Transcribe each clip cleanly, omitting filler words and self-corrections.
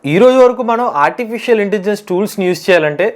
ఈ రోజు వరకు మనం ఆర్టిఫిషియల్ ఇంటెలిజెన్స్ టూల్స్ని యూజ్ చేయాలంటే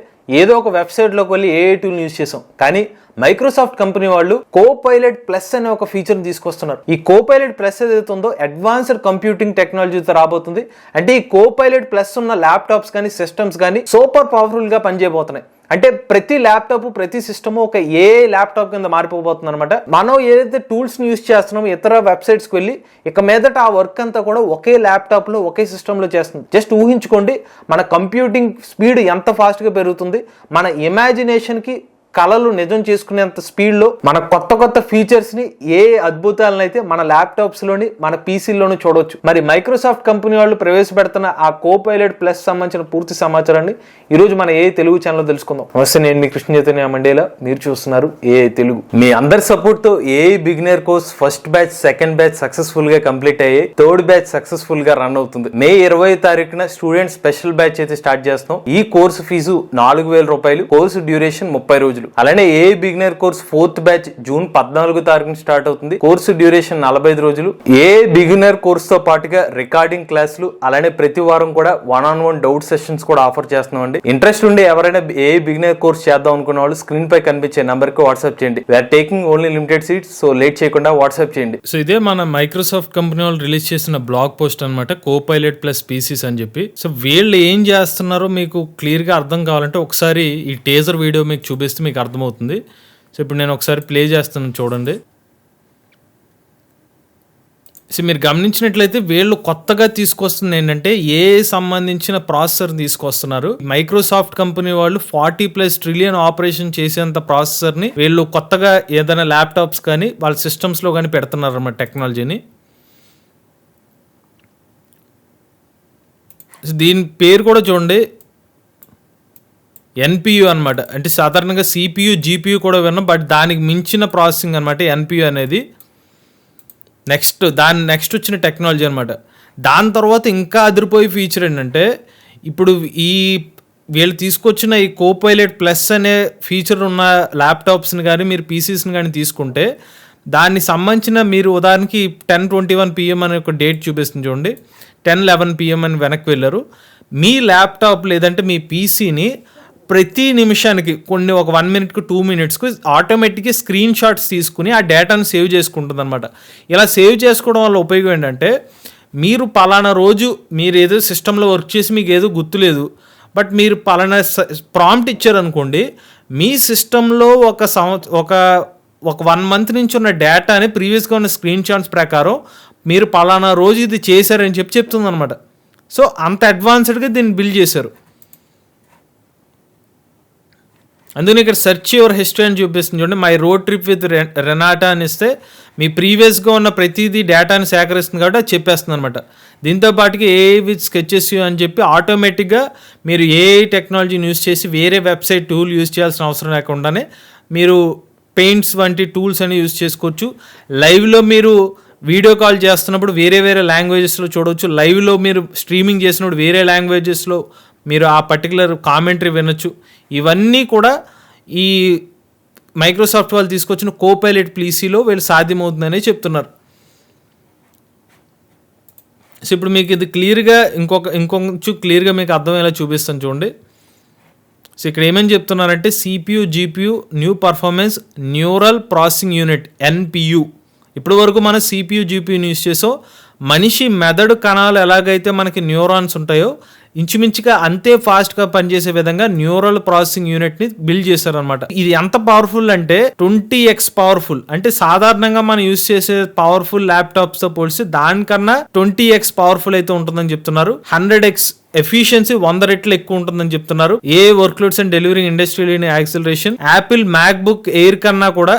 ఏదో ఒక వెబ్సైట్లోకి వెళ్ళి ఏఐ టూల్ని యూజ్ చేసాం. కానీ మైక్రోసాఫ్ట్ కంపెనీ వాళ్ళు కోపైలట్ ప్లస్ అనే ఒక ఫీచర్ని తీసుకొస్తున్నారు. ఈ కోపైలట్ ప్లస్ ఏదైతే ఉందో అడ్వాన్స్డ్ కంప్యూటింగ్ టెక్నాలజీతో రాబోతుంది. అంటే ఈ కోపైలట్ ప్లస్ ఉన్న ల్యాప్టాప్స్ కానీ సిస్టమ్స్ కానీ సూపర్ పవర్ఫుల్గా పనిచేయబోతున్నాయి. అంటే ప్రతి ల్యాప్టాప్ ప్రతి సిస్టమ్ ఒక ఏఐ ల్యాప్టాప్ కింద మారిపోబోతుంది అనమాట. మనం ఏదైతే టూల్స్ని యూజ్ చేస్తున్నామో ఇతర వెబ్సైట్స్కి వెళ్ళి ఇక మీదట ఆ వర్క్ అంతా కూడా ఒకే ల్యాప్టాప్లో ఒకే సిస్టంలో చేస్తుంది. జస్ట్ ఊహించుకోండి మన కంప్యూటింగ్ స్పీడ్ ఎంత ఫాస్ట్గా పెరుగుతుంది. మన ఇమాజినేషన్కి కళలు నిజం చేసుకునేంత స్పీడ్లో మన కొత్త ఫీచర్స్ని ఏ అద్భుతాలను అయితే మన ల్యాప్టాప్స్లోని మన పీసీల్లోనూ చూడవచ్చు. మరి మైక్రోసాఫ్ట్ కంపెనీ వాళ్ళు ప్రవేశపెడుతున్న ఆ కోపైలట్ ప్లస్ సంబంధించిన పూర్తి సమాచారాన్ని ఈరోజు మన ఏ తెలుగు ఛానల్లో తెలుసుకుందాం. నమస్తే, నేను మీ కృష్ణ చైతన్య మండేలా, మీరు చూస్తున్నారు ఏ తెలుగు. మీ అందరి సపోర్ట్తో a beginner course first batch second batch successful గా కంప్లీట్ అయ్యి థర్డ్ బ్యాచ్ సక్సెస్ఫుల్ గా రన్ అవుతుంది. మే 20 తారీఖున స్టూడెంట్ స్పెషల్ బ్యాచ్ అయితే స్టార్ట్ చేస్తాం. ఈ కోర్సు ఫీజు 4000 రూపాయలు, కోర్సు డ్యూరేషన్ 30 రోజులు. అలానే a beginner course 4th batch June 14 తారీఖున స్టార్ట్ అవుతుంది. కోర్సు డ్యూరేషన్ 45 రోజులు. ఏ బిగినర్ కోర్స్ తో పాటుగా రికార్డింగ్ క్లాసులు, అలానే ప్రతి వారం కూడా 1-on-1 డౌట్ సెషన్స్ కూడా ఆఫర్ చేస్తున్నామండి. ఇంట్రెస్ట్ ఉండి ఎవరైనా ఏ బిగినర్ కోర్స్ చేద్దాం అనుకున్న వాళ్ళు స్క్రీన్ పై కనిపించే నంబర్ కి వాట్సాప్ చేయండి. We're taking only limited seats, so late చేయకుండా వాట్సాప్ చేయండి. సో ఇదే మన మైక్రోసాఫ్ట్ కంపెనీ వాళ్ళు రిలీజ్ చేసిన బ్లాగ్ పోస్ట్ అనమాట, కోపైలట్ ప్లస్ పీసీస్ అని చెప్పి. సో వీళ్ళు ఏం చేస్తున్నారో మీకు క్లియర్ గా అర్థం కావాలంటే ఒకసారి ఈ టేజర్ వీడియో మీకు చూపిస్తే మీకు అర్థమవుతుంది. సో ఇప్పుడు నేను ఒకసారి ప్లే చేస్తున్నాను, చూడండి. సో మీరు గమనించినట్లయితే వీళ్ళు కొత్తగా తీసుకొస్తుంది ఏంటంటే ఏ సంబంధించిన ప్రాసెసర్ తీసుకొస్తున్నారు. మైక్రోసాఫ్ట్ కంపెనీ వాళ్ళు 40+ ట్రిలియన్ ఆపరేషన్ చేసేంత ప్రాసెసర్ని వీళ్ళు కొత్తగా ఏదైనా ల్యాప్టాప్స్ కానీ వాళ్ళ సిస్టమ్స్లో కానీ పెడుతున్నారు అన్నమాట టెక్నాలజీని. దీని పేరు కూడా చూడండి, ఎన్పియు అనమాట. అంటే సాధారణంగా సిపియు జీపీయూ కూడా విన్నాం, బట్ దానికి మించిన ప్రాసెసింగ్ అనమాట ఎన్పియు అనేది. నెక్స్ట్ వచ్చిన టెక్నాలజీ అనమాట. దాని తర్వాత ఇంకా అదిరిపోయే ఫీచర్ ఏంటంటే ఇప్పుడు వీళ్ళు తీసుకొచ్చిన ఈ కోపైలట్ ప్లస్ అనే ఫీచర్ ఉన్న ల్యాప్టాప్స్ని కానీ మీరు పీసీస్ని కానీ తీసుకుంటే దానికి సంబంధించిన మీరు ఉదాహరణకి 10:21 PM అనే ఒక డేట్ చూపిస్తుంది చూడండి. 10:11 PM అని వెనక్కి వెళ్ళారు. మీ ల్యాప్టాప్ లేదంటే మీ పీసీని ప్రతి నిమిషానికి ఒక 1 minute 2 minutesకు ఆటోమేటిక్గా స్క్రీన్ షాట్స్ తీసుకుని ఆ డేటాను సేవ్ చేసుకుంటుంది అనమాట. ఇలా సేవ్ చేసుకోవడం వల్ల ఉపయోగం ఏంటంటే మీరు పలానా రోజు మీరు ఏదో సిస్టంలో వర్క్ చేసి మీకు ఏదో గుర్తులేదు, బట్ మీరు పలానా ప్రాంప్ట్ ఇచ్చారనుకోండి, మీ సిస్టంలో ఒక 1 month నుంచి ఉన్న డేటాని ప్రీవియస్గా ఉన్న స్క్రీన్ షాట్స్ ప్రకారం మీరు పలానా రోజు ఇది చేశారని చెప్తుంది అనమాట. సో అంత అడ్వాన్స్డ్గా దీన్ని బిల్డ్ చేశారు. అందుకని ఇక్కడ సెర్చ్ యువర్ హిస్టరీ అని చూపిస్తుంది చూడండి. మై రోడ్ ట్రిప్ విత్ రెనాటా అని ఇస్తే మీ ప్రీవియస్గా ఉన్న ప్రతిదీ డేటాని సేకరిస్తుంది కాబట్టి అది చెప్పేస్తుంది అనమాట. దీంతో పాటుగా ఏఐ విత్ స్కెచెస్ అని చెప్పి ఆటోమేటిక్గా మీరు ఏఐ టెక్నాలజీని యూజ్ చేసి వేరే వెబ్సైట్ టూల్ యూజ్ చేయాల్సిన అవసరం లేకుండానే మీరు పెయింట్స్ వంటి టూల్స్ అని యూజ్ చేసుకోవచ్చు. లైవ్లో మీరు వీడియో కాల్ చేస్తున్నప్పుడు వేరే లాంగ్వేజెస్లో చూడవచ్చు. లైవ్లో మీరు స్ట్రీమింగ్ చేసినప్పుడు వేరే లాంగ్వేజెస్లో మీరు ఆ పర్టికులర్ కామెంటరీ వినొచ్చు. ఇవన్నీ కూడా ఈ మైక్రోసాఫ్ట్ వాళ్ళు తీసుకొచ్చిన కోపైలట్ పీసీలో వీళ్ళు సాధ్యమవుతుందని చెప్తున్నారు. సో ఇప్పుడు మీకు ఇది క్లియర్గా ఇంకొంచెం క్లియర్గా మీకు అర్థమయ్యేలా చూపిస్తాను చూడండి. సో ఇక్కడ ఏమని చెప్తున్నారంటే CPU GPU new performance neural processing unit NPU. ఇప్పటి వరకు మనం సిపియు జీపీయూని యూజ్ చేసాం. మనిషి మెదడు కణాలు ఎలాగైతే మనకి న్యూరాన్స్ ఉంటాయో ఇంచుమించుగా అంతే ఫాస్ట్గా పనిచేసే విధంగా న్యూరల్ ప్రాసెసింగ్ యూనిట్ని బిల్డ్ చేశారనమాట. ఇది ఎంత పవర్ఫుల్ అంటే 20x పవర్ఫుల్. అంటే సాధారణంగా మనం యూజ్ చేసే పవర్ఫుల్ ల్యాప్టాప్స్తో పోలిస్తే దానికన్నా 20x పవర్ఫుల్ అయితే ఉంటుందని చెప్తున్నారు. 100x ఎఫిషియన్సీ 100 రెట్లు ఎక్కువ ఉంటుందని చెప్తున్నారు. A workloads and delivering industrial acceleration Apple MacBook Air కన్నా కూడా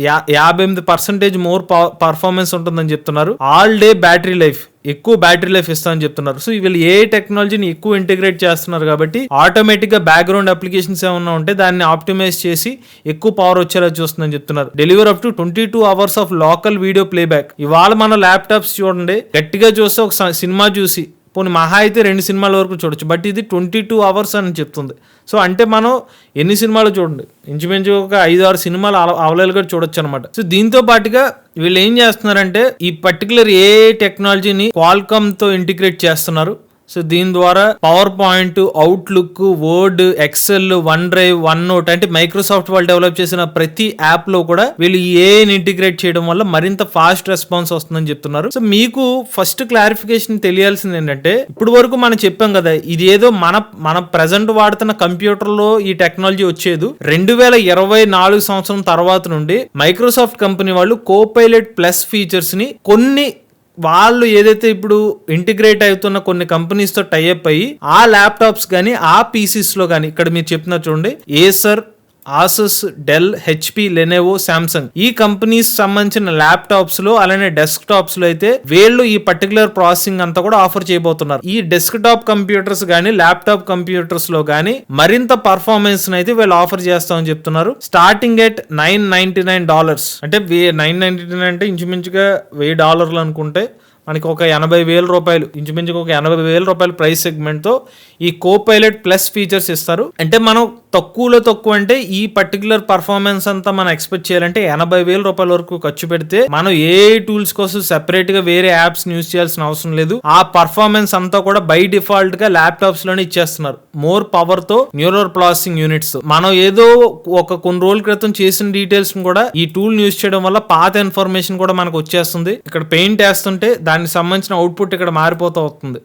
58% మోర్ పర్ఫార్మెన్స్ ఉంటుందని చెప్తున్నారు. ఆల్ డే బ్యాటరీ లైఫ్, ఎక్కువ బ్యాటరీ లైఫ్ ఇస్తామని చెప్తున్నారు. సో వీళ్ళు ఏ టెక్నాలజీని ఎక్కువ ఇంటిగ్రేట్ చేస్తున్నారు కాబట్టి ఆటోమేటిక్గా బ్యాక్గ్రౌండ్ అప్లికేషన్స్ ఏమన్నా ఉంటే దాన్ని ఆప్టిమైజ్ చేసి ఎక్కువ పవర్ వచ్చేలా చూస్తుందని చెప్తున్నారు. Deliver up to 22 hours of local video playback. ఇవాళ మన ల్యాప్టాప్స్ చూడండి, గట్టిగా చూస్తే ఒక సినిమా చూసి పోనీ మహా అయితే 2 సినిమాల వరకు చూడొచ్చు, బట్ ఇది 22 hours అని చెప్తుంది. సో అంటే మనం ఎన్ని సినిమాలు చూడండి, ఇంచుమించు ఒక 5-6 సినిమాలు అవైలబుల్గా చూడొచ్చు అనమాట. సో దీంతో పాటుగా వీళ్ళు ఏం చేస్తున్నారంటే ఈ పర్టికులర్ ఏ టెక్నాలజీని క్వాల్కామ్ తో ఇంటిగ్రేట్ చేస్తున్నారు. సో దీని ద్వారా PowerPoint, Outlook, Word, Excel, OneDrive, OneNote అంటే మైక్రోసాఫ్ట్ వాళ్ళు డెవలప్ చేసిన ప్రతి యాప్ లో కూడా వీళ్ళు ఏఐని ఇంటిగ్రేట్ చేయడం వల్ల మరింత ఫాస్ట్ రెస్పాన్స్ వస్తుందని చెప్తున్నారు. సో మీకు ఫస్ట్ క్లారిఫికేషన్ తెలియాల్సింది ఏంటంటే, ఇప్పుడు వరకు మనం చెప్పాం కదా, ఇది ఏదో మన ప్రెసెంట్ వాడుతున్న కంప్యూటర్ లో ఈ టెక్నాలజీ వచ్చేది 2024 సంవత్సరం తర్వాత నుండి మైక్రోసాఫ్ట్ కంపెనీ వాళ్ళు కోపైలట్ ప్లస్ ఫీచర్స్ ని కొన్ని వాళ్ళు ఏదైతే ఇప్పుడు ఇంటిగ్రేట్ అవుతున్న కొన్ని కంపెనీస్ తో టైఅప్ అయ్యి ఆ ల్యాప్టాప్స్ కానీ ఆ పీసీస్ లో కానీ ఇక్కడ మీరు చెప్పిన చూడండి Acer, Asus, Dell, HP, Lenovo, Samsung ఈ కంపెనీస్ సంబంధించిన ల్యాప్టాప్స్ లో అలానే డెస్క్ టాప్స్ లో అయితే వీళ్ళు ఈ పర్టికులర్ ప్రాసెసింగ్ అంతా కూడా ఆఫర్ చేయబోతున్నారు. ఈ డెస్క్ టాప్ కంప్యూటర్స్ గానీ ల్యాప్టాప్ కంప్యూటర్స్ లో గానీ మరింత పర్ఫార్మెన్స్ అయితే వీళ్ళు ఆఫర్ చేస్తామని చెప్తున్నారు. స్టార్టింగ్ ఎట్ $999 అంటే $999 అంటే ఇంచుమించుగా $1000 అనుకుంటే మనకి ఒక 80,000 రూపాయలు, ఇంచుమించుగా ఒక 80,000 రూపాయల ప్రైస్ సెగ్మెంట్ తో ఈ కోపైలట్ ప్లస్ ఫీచర్స్ ఇస్తారు. అంటే మనం తక్కువలో తక్కువ అంటే ఈ పర్టికులర్ పర్ఫార్మెన్స్ అంతా మనం ఎక్స్పెక్ట్ చేయాలంటే 80,000 రూపాయల వరకు ఖర్చు పెడితే మనం ఏ టూల్స్ కోసం సెపరేట్ గా వేరే యాప్స్ యూజ్ చేయాల్సిన అవసరం లేదు. ఆ పర్ఫార్మెన్స్ అంతా కూడా బై డిఫాల్ట్ గా ల్యాప్టాప్స్ లోనే ఇచ్చేస్తున్నారు. మోర్ పవర్ తో న్యూరల్ ప్రాసెసింగ్ యూనిట్స్. మనం ఏదో ఒక కొన్ని రోజుల క్రితం చేసిన డీటెయిల్స్ కూడా ఈ టూల్ యూజ్ చేయడం వల్ల పాత ఇన్ఫర్మేషన్ కూడా మనకు వచ్చేస్తుంది. ఇక్కడ పెయింట్ వేస్తుంటే దానికి సంబంధించిన అవుట్పుట్ ఇక్కడ మారిపోతూ వస్తుంది.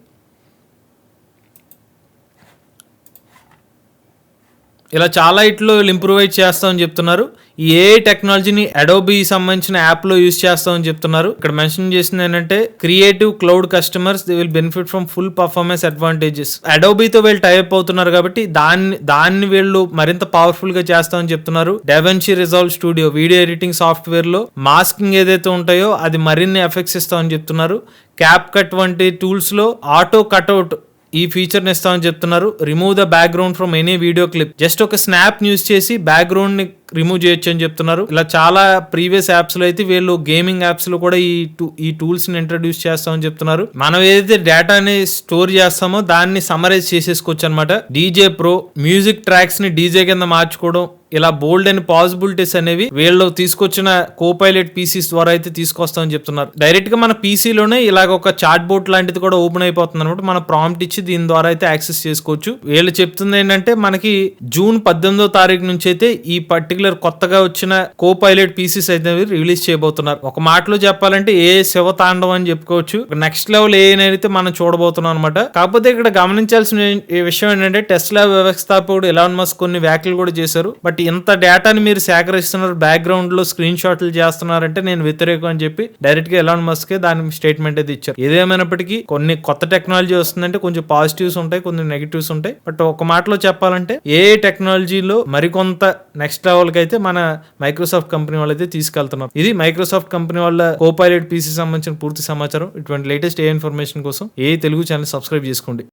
ఇలా చాలా ఇట్లో ఇంప్రూవైజ్ చేస్తామని చెప్తున్నారు. ఈ ఏఐ టెక్నాలజీని అడోబీ సంబంధించిన యాప్ లో యూజ్ చేస్తామని చెప్తున్నారు. ఇక్కడ మెన్షన్ చేసింది ఏంటంటే creative cloud customers they will benefit from full performance advantages. అడోబీతో వీళ్ళు టైప్ అవుతున్నారు కాబట్టి దాన్ని వీళ్ళు మరింత పవర్ఫుల్ గా చేస్తామని చెప్తున్నారు. DaVinci Resolve studio video editing software లో మాస్కింగ్ ఏదైతే ఉంటాయో అది మరిన్ని ఎఫెక్ట్స్ ఇస్తామని చెప్తున్నారు. క్యాప్ కట్ వంటి టూల్స్ లో ఆటో కట్అవుట్ ఈ ఫీచర్ ని ఇస్తామని చెప్తున్నారు. Remove the background from any video clip. Just ఒక స్నాప్ యూజ్ చేసి బ్యాక్గ్రౌండ్ ని రిమూవ్ చేయొచ్చు అని చెప్తున్నారు. ఇలా చాలా ప్రీవియస్ యాప్స్ లో అయితే వీళ్ళు గేమింగ్ యాప్స్ లో కూడా ఈ టూల్స్ ని ఇంట్రడ్యూస్ చేస్తామని చెప్తున్నారు. మనం ఏదైతే డేటాని స్టోర్ చేస్తామో దాన్ని సమరైజ్ చేసేసుకోవచ్చు అనమాట. డీజే ప్రో మ్యూజిక్ ట్రాక్స్ ని డీజే కింద మార్చుకోవడం, ఇలా బోల్డ్ అండ్ పాసిబిలిటీస్ అనేవి వీళ్ళు తీసుకొచ్చిన కోపైలట్ పీసీస్ ద్వారా అయితే తీసుకొస్తామని చెప్తున్నారు. డైరెక్ట్ గా మన పీసీలోనే ఇలాగ ఒక చాట్ బోట్ లాంటిది కూడా ఓపెన్ అయిపోతుంది అనమాట. మన ప్రాంప్ట్ ఇచ్చి దీని ద్వారా అయితే యాక్సెస్ చేసుకోవచ్చు. వీళ్ళు చెప్తుంది ఏంటంటే మనకి జూన్ 18వ తారీఖు నుంచి అయితే ఈ పర్టికులర్ కొత్తగా వచ్చిన కోపైలట్ పీసీస్ అయితే రిలీజ్ చేయబోతున్నారు. ఒక మాటలో చెప్పాలంటే ఏ శివతాండవం అని చెప్పుకోవచ్చు. నెక్స్ట్ లెవెల్ ఏ అయితే మనం చూడబోతున్నాం అనమాట. కాకపోతే ఇక్కడ గమనించాల్సిన విషయం ఏంటంటే టెస్లా వ్యవస్థాపకుడు ఎలాన్ మస్క్ కొన్ని వ్యాఖ్యలు కూడా చేశారు. బట్ ఇంత డేటాని మీరు సేకరిస్తున్నారు, బ్యాక్గ్రౌండ్ లో స్క్రీన్ షాట్లు చేస్తున్నారంటే నేను వ్యతిరేకం అని చెప్పి డైరెక్ట్ గా ఎలాన్ మస్క్ దాని స్టేట్మెంట్ అయితే ఇచ్చారు. ఏదేమైనప్పటికీ కొన్ని కొత్త టెక్నాలజీ వస్తుందంటే కొంచెం పాజిటివ్స్ ఉంటాయి, కొన్ని నెగిటివ్స్ ఉంటాయి. బట్ ఒక మాటలో చెప్పాలంటే ఏ టెక్నాలజీలో మరికొంత నెక్స్ట్ లెవెల్ కి అయితే మన మైక్రోసాఫ్ట్ కంపెనీ వాళ్ళు అయితే తీసుకెళ్తున్నారు. ఇది మైక్రోసాఫ్ట్ కంపెనీ వాళ్ళ కోపైలట్ పీసీ సంబంధించిన పూర్తి సమాచారం. ఇటువంటి లేటెస్ట్ ఏ ఇన్ఫర్మేషన్ కోసం ఏ తెలుగు ఛానల్ సబ్స్క్రైబ్ చేసుకోండి.